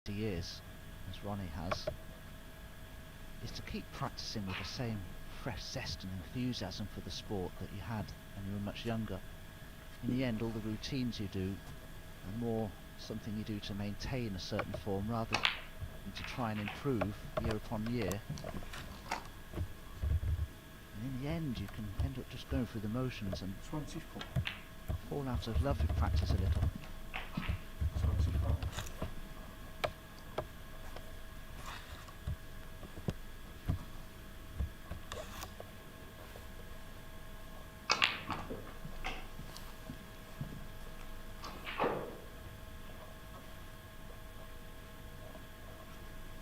years, as Ronnie has, is to keep practicing with the same fresh zest and enthusiasm for the sport that you had when you were much younger. In the end, all the routines you do are more something you do to maintain a certain form rather than to try and improve year upon year. And in the end, you can end up just going through the motions and 24. fall out of love with practice a little. 25.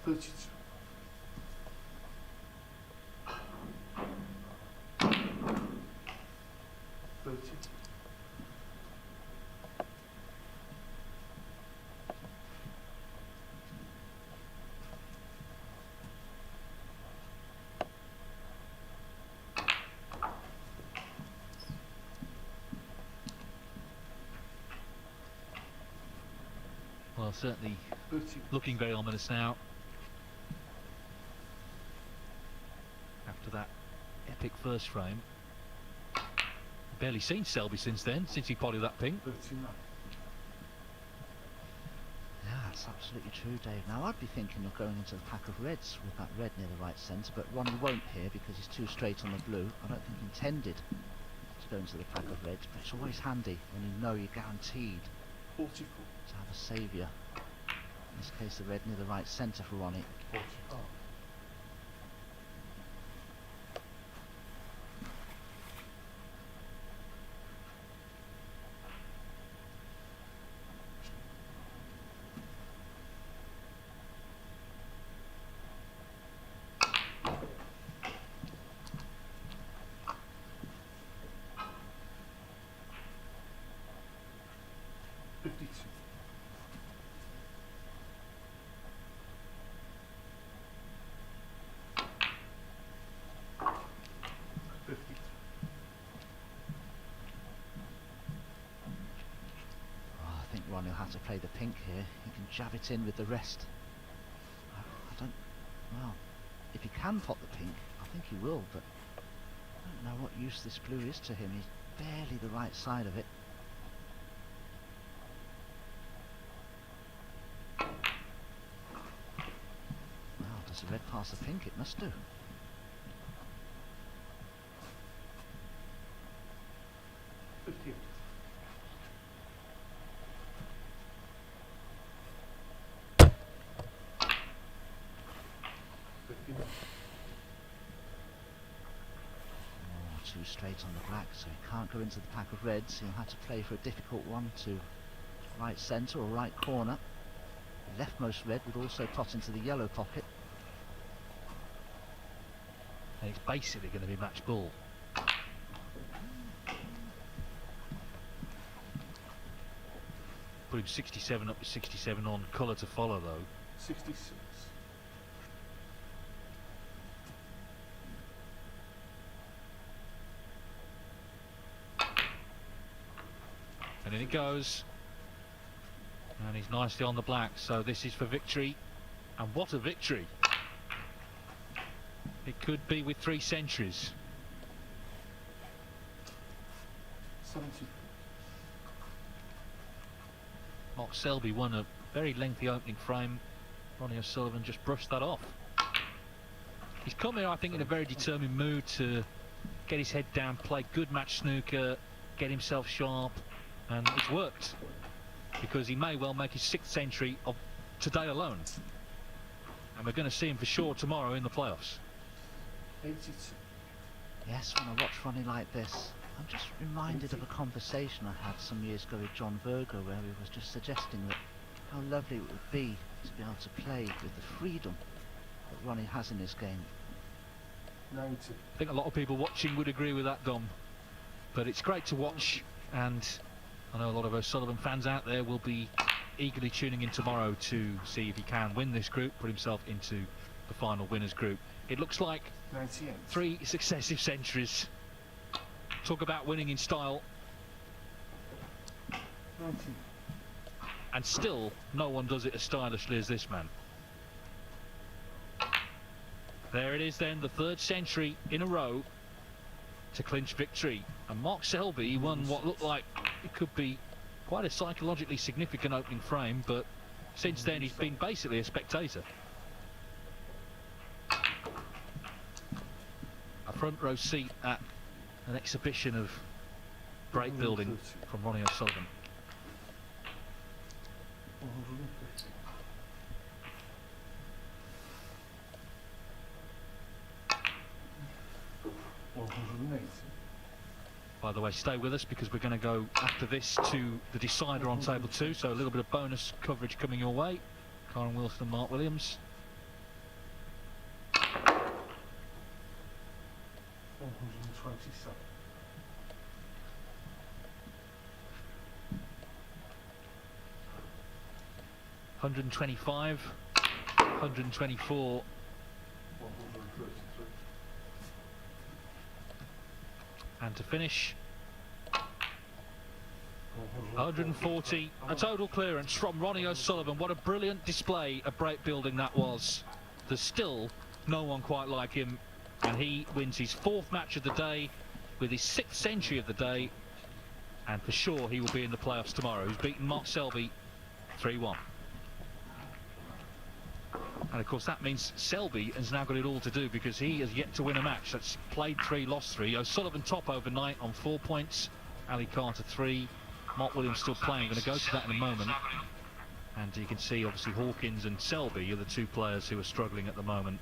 32. 30. Well, certainly 30. looking very ominous now. After that epic first frame. Barely seen Selby since then, since he potted that pink. 39. Yeah, that's absolutely true, Dave. Now, I'd be thinking of going into the pack of reds with that red near the right centre, but Ronnie won't here because he's too straight on the blue. I don't think he intended to go into the pack of reds, but it's always handy when you know you're guaranteed 44. to have a saviour. In this case, the red near the right centre for Ronnie. 45. 52. 50. Oh, I think Ronnie will have to play the pink here. He can jab it in with the rest. I don't... Well, if he can pot the pink, I think he will, but I don't know what use this blue is to him. He's barely the right side of it. Well, does the red pass the pink? It must do. 58. 59. Oh, too straight on the black, so he can't go into the pack of reds. He'll have to play for a difficult one to right centre or right corner. The leftmost red would also pot into the yellow pocket. And it's basically going to be match ball. Put him 67 up with 67 on, colour to follow though. 66. And in it goes. And he's nicely on the black, so this is for victory. And what a victory! It could be with 3 centuries. 70. Mark Selby won a very lengthy opening frame. Ronnie O'Sullivan just brushed that off. He's come here, I think, in a very determined mood to get his head down, play good match snooker, get himself sharp, and it's worked. Because he may well make his 6th century of today alone. And we're going to see him for sure tomorrow in the playoffs. 82. Yes, when I watch Ronnie like this, I'm just reminded of a conversation I had some years ago with John Virgo, where he was just suggesting that how lovely it would be to be able to play with the freedom that Ronnie has in his game. 90. I think a lot of people watching would agree with that, Dom. But it's great to watch, and I know a lot of O'Sullivan fans out there will be eagerly tuning in tomorrow to see if he can win this group, put himself into the final winners group. It looks like 98. 3 successive centuries. Talk about winning in style. 19. and still no one does it as stylishly as this man. There it is then, the third century in a row to clinch victory. And Mark Selby won what looked like it could be quite a psychologically significant opening frame, but since then he's been basically a spectator. A front row seat at an exhibition of break building from Ronnie O'Sullivan. 150. By the way, stay with us because we're going to go after this to the decider on table 2, so a little bit of bonus coverage coming your way. Kyren Wilson and Mark Williams. 127. $125, $124, 133. and to finish 140. A total clearance from Ronnie O'Sullivan. What a brilliant display of break building that was. There's still no one quite like him, and he wins his 4th match of the day with his 6th century of the day, and for sure he will be in the playoffs tomorrow. He's beaten Mark Selby 3-1. And of course that means Selby has now got it all to do because he has yet to win a match. That's played 3, lost 3. O'Sullivan top overnight on 4 points. Ali Carter 3. Mark Williams still playing. Going to go to that in a moment. And you can see obviously Hawkins and Selby are the 2 players who are struggling at the moment.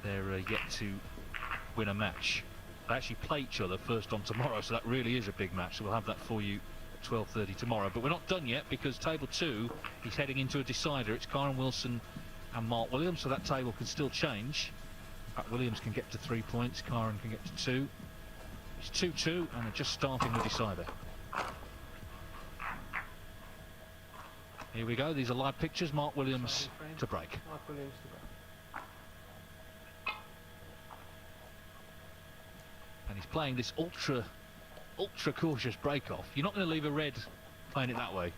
They're yet to win a match. They actually play each other first on tomorrow, so that really is a big match. So we'll have that for you at 12:30 tomorrow. But we're not done yet because table 2 is heading into a decider. It's Kyren Wilson and Mark Williams, so that table can still change. Williams can get to 3 points, Kyren can get to 2. It's 2-2 and they're just starting the decider. Here we go, these are live pictures. Mark Williams to break. Mark Williams to break. And he's playing this ultra cautious break off. You're not going to leave a red playing it that way.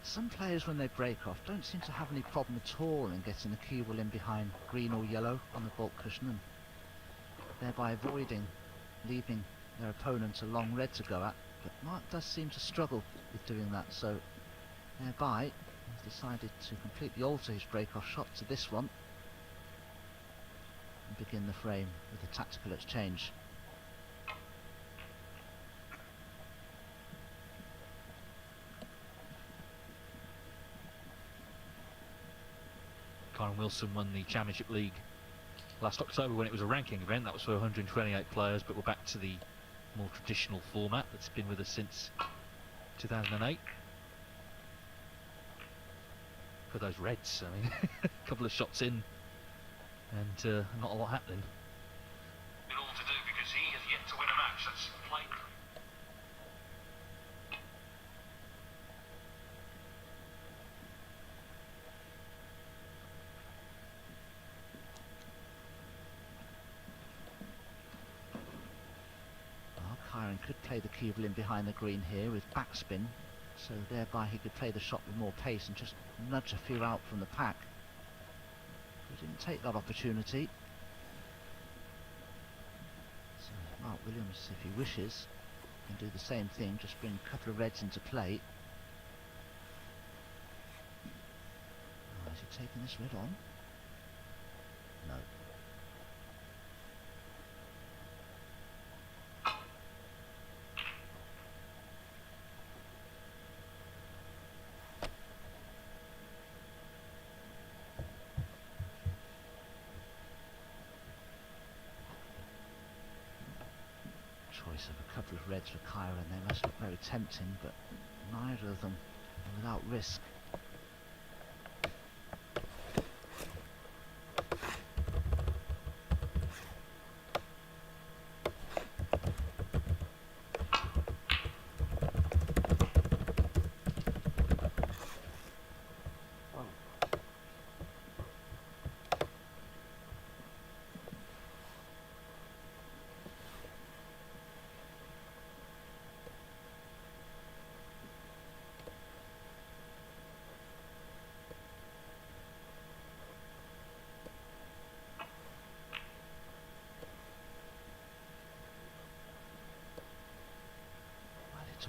Some players, when they break off, don't seem to have any problem at all in getting the cue in behind green or yellow on the baulk cushion, and thereby avoiding leaving their opponent a long red to go at. But Mark does seem to struggle with doing that, so thereby he's decided to completely alter his break-off shot to this one and begin the frame with a tactical exchange. Kyren Wilson won the Championship League last October when it was a ranking event. That was for 128 players, but we're back to the more traditional format that's been with us since 2008. For those reds, I mean, a couple of shots in and not a lot happening. All to do because he has yet to win a match. That's played. Kyren could play the cue in behind the green here with backspin, so thereby he could play the shot with more pace and just nudge a few out from the pack. He didn't take that opportunity. So Mark Williams, if he wishes, can do the same thing, just bring a couple of reds into play. Oh, is he taking this red on? No. Choice of a couple of reds for Kyren. They must look very tempting, but neither of them are without risk.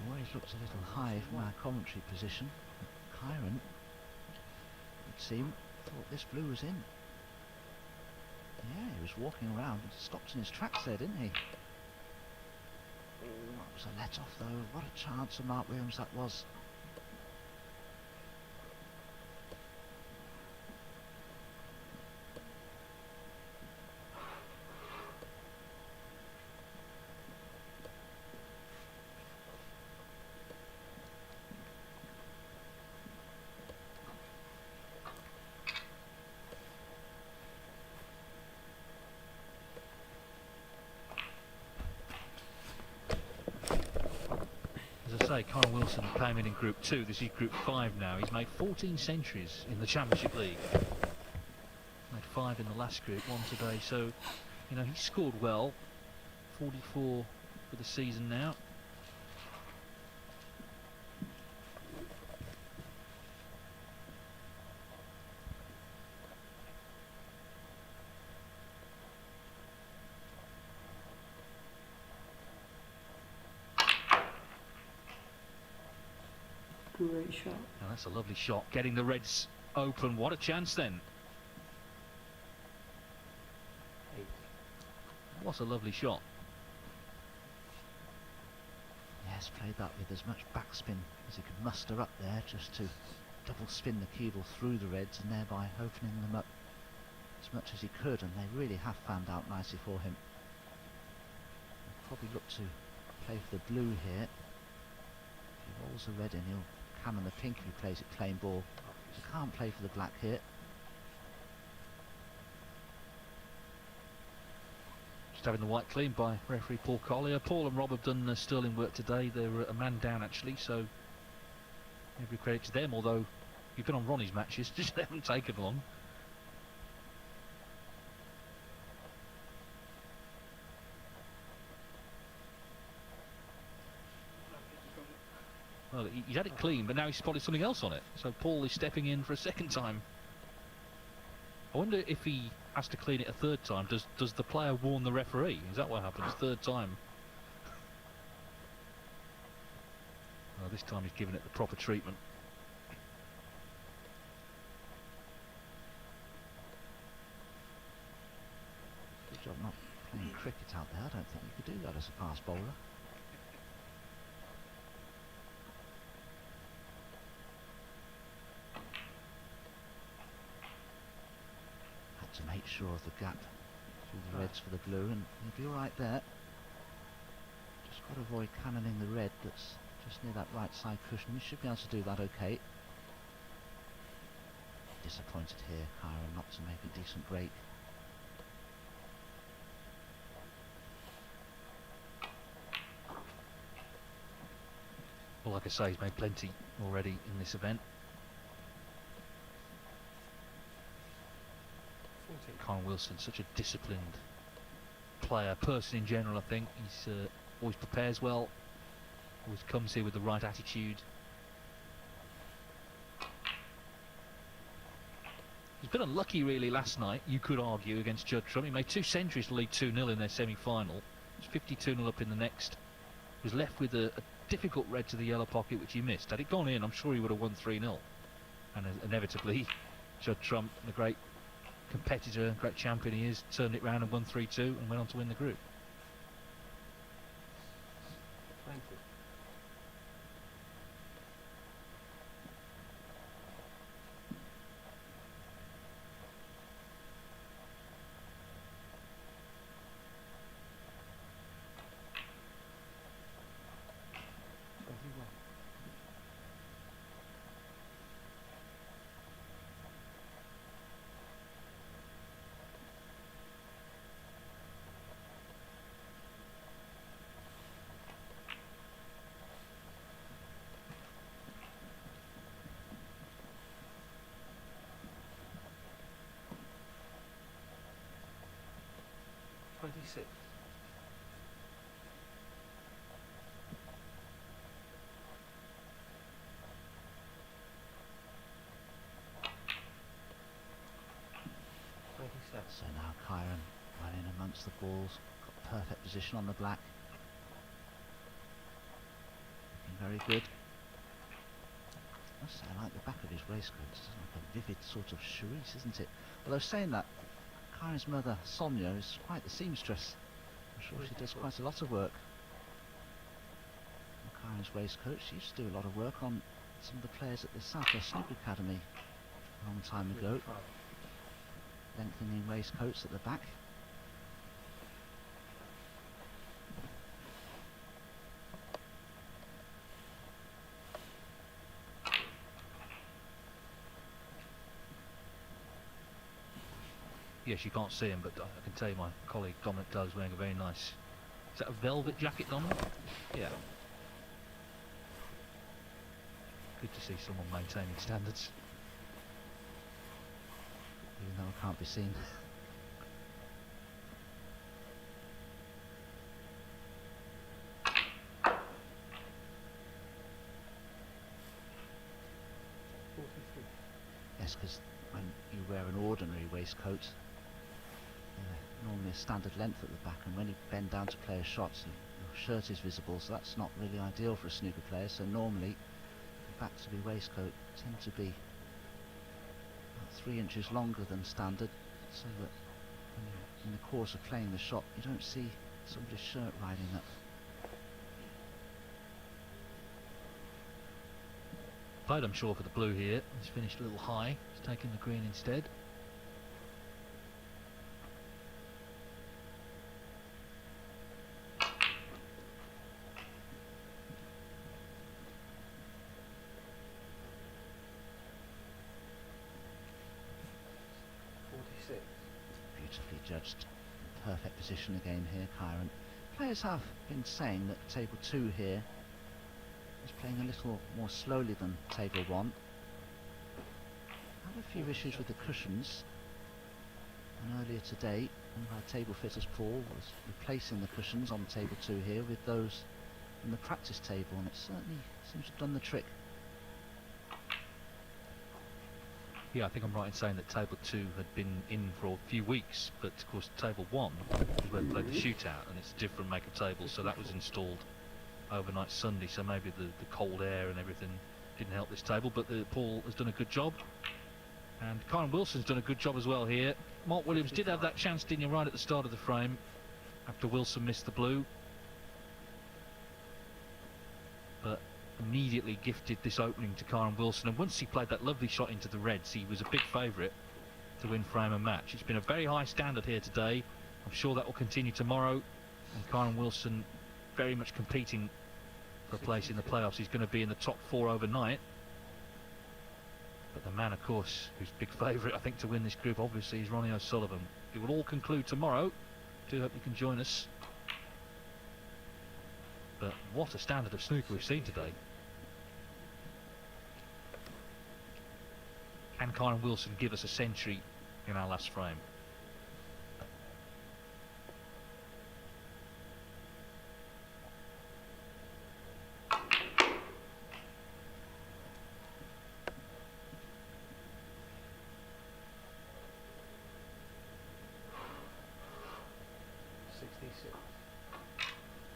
always looks a little high from our commentary position. Kyren, it seemed, thought this blue was in. Yeah, he was walking around and stopped in his tracks there, didn't he? That was a let-off though. What a chance for Mark Williams that was. As I say, Kyren Wilson came in Group 2. This is Group 5 now. He's made 14 centuries in the Championship League. Made 5 in the last group, 1 today. So, you know, he scored well. 44 for the season now. Great shot. Now that's a lovely shot. Getting the Reds open. What a chance then. What a lovely shot. Yes, played that with as much backspin as he could muster up there, just to double spin the cue ball through the Reds and thereby opening them up as much as he could, and they really have fanned out nicely for him. He'll probably look to play for the blue here. If he rolls the red in, he'll cannon the pink if he plays it plain ball. He can't play for the black here. Just having the white clean by referee Paul Collier. Paul and Rob have done sterling work today. They're a man down actually, so every credit to them, although you've been on Ronnie's matches, just they haven't taken long. Well, he's had it clean, but now he's spotted something else on it. So Paul is stepping in for a second time. I wonder if he has to clean it a third time. Does the player warn the referee? Is that what happens? Third time. Well, this time he's given it the proper treatment. Good job not playing cricket out there. I don't think you could do that as a fast bowler. To make sure of the gap through the Reds for the blue, and he'll be alright there. Just got to avoid cannoning the red that's just near that right side cushion. You should be able to do that okay. Disappointed here, Kyren, not to make a decent break. Well, like I say, he's made plenty already in this event. Kyren Wilson, such a disciplined player, person in general. I think he's always prepares well, always comes here with the right attitude. He's been unlucky really last night, you could argue, against Judd Trump. He made 2 centuries to lead 2-0 in their semi-final. He was 52-0 up in the next. He was left with a difficult red to the yellow pocket, which he missed. Had it gone in, I'm sure he would have won 3-0. And inevitably, Judd Trump, the great competitor, great champion he is, turned it round and won 3-2 and went on to win the group. Thank you. Six. So now Kyren running amongst the balls, got perfect position on the black. Looking very good. I must say, I like the back of his waistcoat. It's like a vivid sort of cerise, isn't it? Although saying that, Kyren's mother, Sonia, is quite the seamstress. I'm sure she does quite a lot of work on Kyren's waistcoat. She used to do a lot of work on some of the players at the Southwest Snooker Academy a long time ago. Lengthening waistcoats at the back. Yes, you can't see him, but I can tell you my colleague Dominic Doug's wearing a very nice... Is that a velvet jacket, Dominic? Yeah. Good to see someone maintaining standards. Even though I can't be seen. Yes, because when you wear an ordinary waistcoat, normally a standard length at the back, and when you bend down to play a shot, your shirt is visible, so that's not really ideal for a snooker player. So normally, the back-to-be waistcoat tend to be about 3 inches longer than standard, so that when you're in the course of playing the shot, you don't see somebody's shirt riding up. Played, I'm sure, for the blue here. He's finished a little high. He's taken the green instead. Beautifully judged. Perfect position again here, Kyren. Players have been saying that table 2 here is playing a little more slowly than table 1. Had a few issues with the cushions, and earlier today one of our table fitters, Paul, was replacing the cushions on table 2 here with those from the practice table, and it certainly seems to have done the trick. Yeah, I think I'm right in saying that table 2 had been in for a few weeks, but of course table 1 is where they played the shootout, and it's a different make of table, so that was installed overnight Sunday, so maybe the cold air and everything didn't help this table, but Paul has done a good job, and Kyren Wilson's done a good job as well here. Mark Williams did have that chance, didn't you, right at the start of the frame, after Wilson missed the blue, but immediately gifted this opening to Kyren Wilson, and once he played that lovely shot into the reds, he was a big favourite to win frame and match. It's been a very high standard here today. I'm sure that will continue tomorrow, and Kyren Wilson very much competing for a place in the playoffs. He's going to be in the top 4 overnight, but the man, of course, who's big favourite, I think, to win this group, obviously, is ROnnie O'Sullivan. It will all conclude tomorrow. Do hope you can join us. But what a standard of snooker we've seen today. Can Kyren Wilson give us a century in our last frame?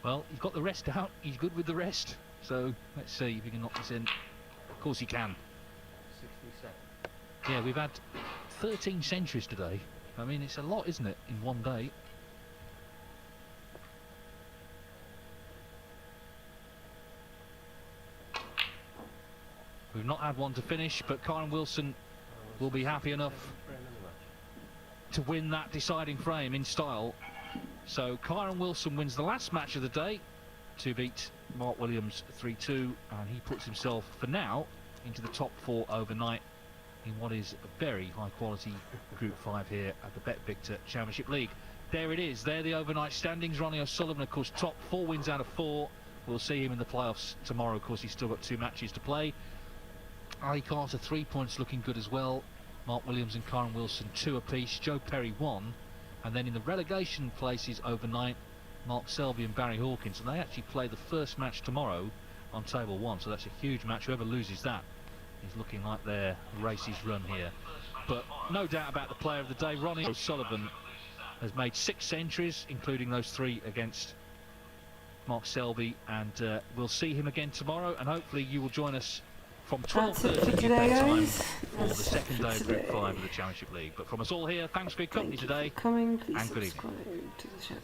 Well, he's got the rest out. He's good with the rest. So let's see if he can knock this in. Of course he can. 67. Yeah, we've had 13 centuries today. I mean, it's a lot, isn't it, in one day? We've not had one to finish, but Kyren Wilson will be happy enough to win that deciding frame in style. So Kyren Wilson wins the last match of the day to beat Mark Williams 3-2, and he puts himself, for now, into the top 4 overnight in what is a very high quality Group 5 here at the Bet Victor Championship League. There it is, there the overnight standings. ROnnie O'Sullivan, of course, top 4 wins out of 4. We'll see him in the playoffs tomorrow. Of course, he's still got 2 matches to play. Ali Carter 3 points, looking good as well. Mark Williams and Kyren Wilson 2 apiece. Joe Perry 1. And then in the relegation places overnight, Mark Selby and Barry Hawkins. And they actually play the first match tomorrow on table 1. So that's a huge match. Whoever loses that is looking like their race is run here. But no doubt about the player of the day. ROnnie O'Sullivan has made 6 centuries, including those 3 against Mark Selby, and we'll see him again tomorrow, and hopefully you will join us from That's it 12:30 for today, UK time guys. for the That's it second for day of Group today. 5 of the Championship League. But from us all here, thanks for your company Thank you today, for coming. Please and good evening. subscribe to the channel.